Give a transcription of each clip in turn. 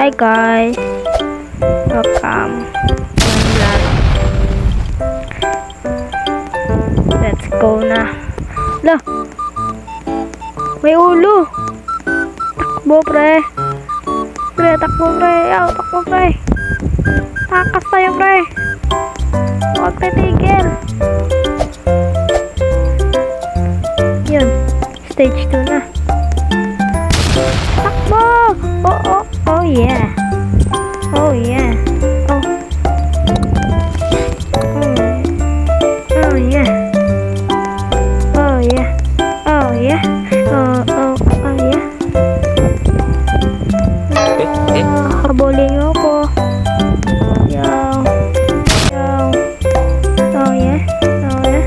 Hi guys, welcome to my vlog. Let's go na. Lah, may ulo. Takbo pre. Pre, takbo pre. Takbo pre. Takas tayo pre. Huwag titigil. Yun, stage 2 na. Takbo! Oh yeah. Oh yeah. Oh. Oh yeah. Oh yeah. Oh yeah. Oh yeah. Habulin mo ko. Yo. Oh yeah. Oh yeah.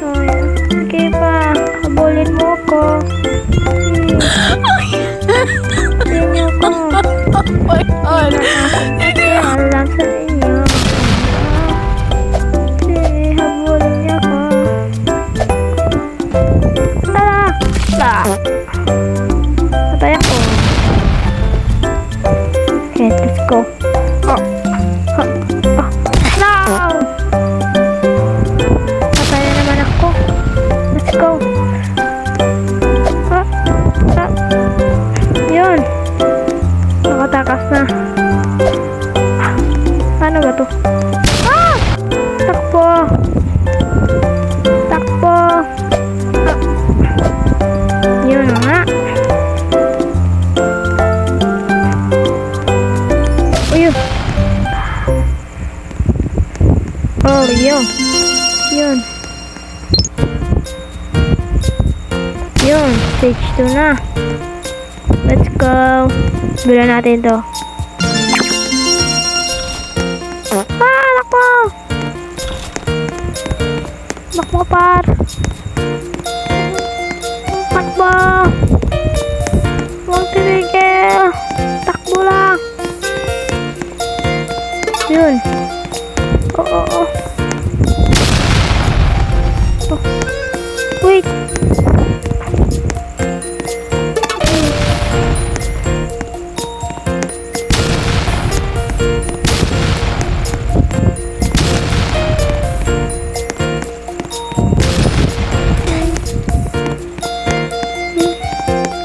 Oh yeah. Sige pa. Habulin mo ko. Tingnan ko. Oh my God! Alam sa inyo. Sige, habulin niya ko. Patay ako. Okay, let's go. No! Patay na naman ako. Let's go. Yun. Nakatakas na. Paano ba to? Takbo. Takbo. Yun na nga. Uyun. Oh, yun. Yun. Yun. Stage 2 na. Let's go. Bila natin to. Takbo! Takbo par. Takbo! Huwag titigil. Takbo lang. Yun. Oh. Wait.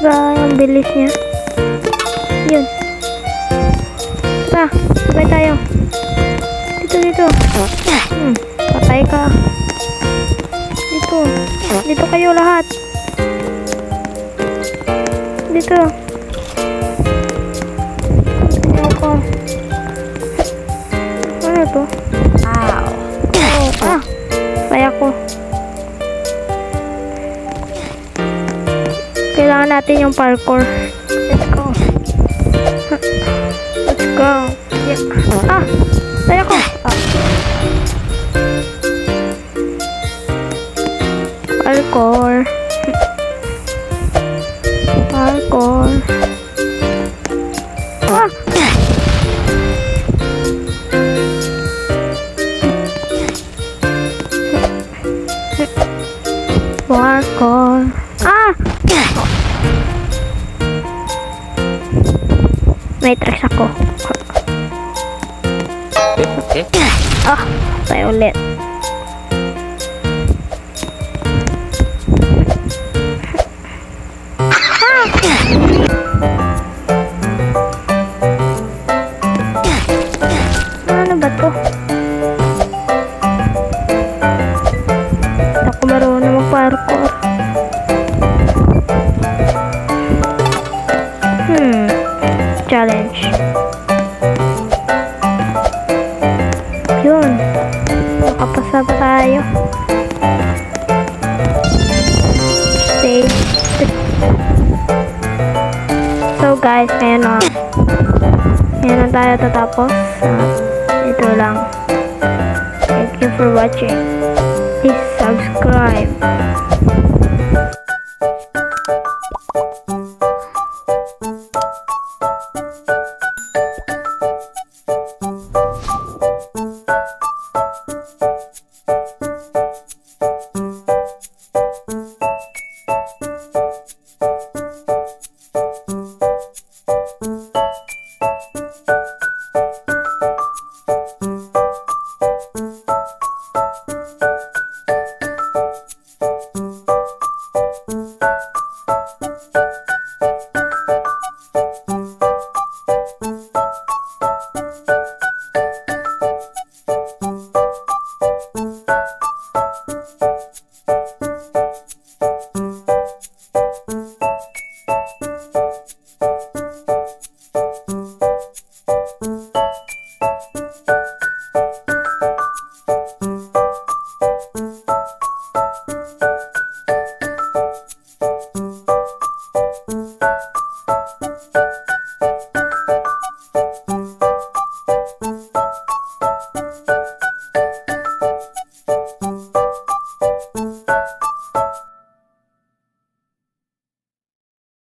Ang bilis niya. Yun. Tara, sabay tayo. Dito. Patay ka. Dito kayo lahat. Dito. Tingnan ko. Ano to? Patay ako. Kailangan natin yung parkour. Let's go. Let's go. Yeah. Tayo ko. Parkour. Parkour. Parkour. May tricks ako. Tayo ulit. Ano ba to? Hindi ako marunong mag-parkour. Challenge. Yun. Nakapasa pa tayo. Stage. So guys, ngayon na tayo tatapos. Ito lang. Thank you for watching. Please subscribe. Ito.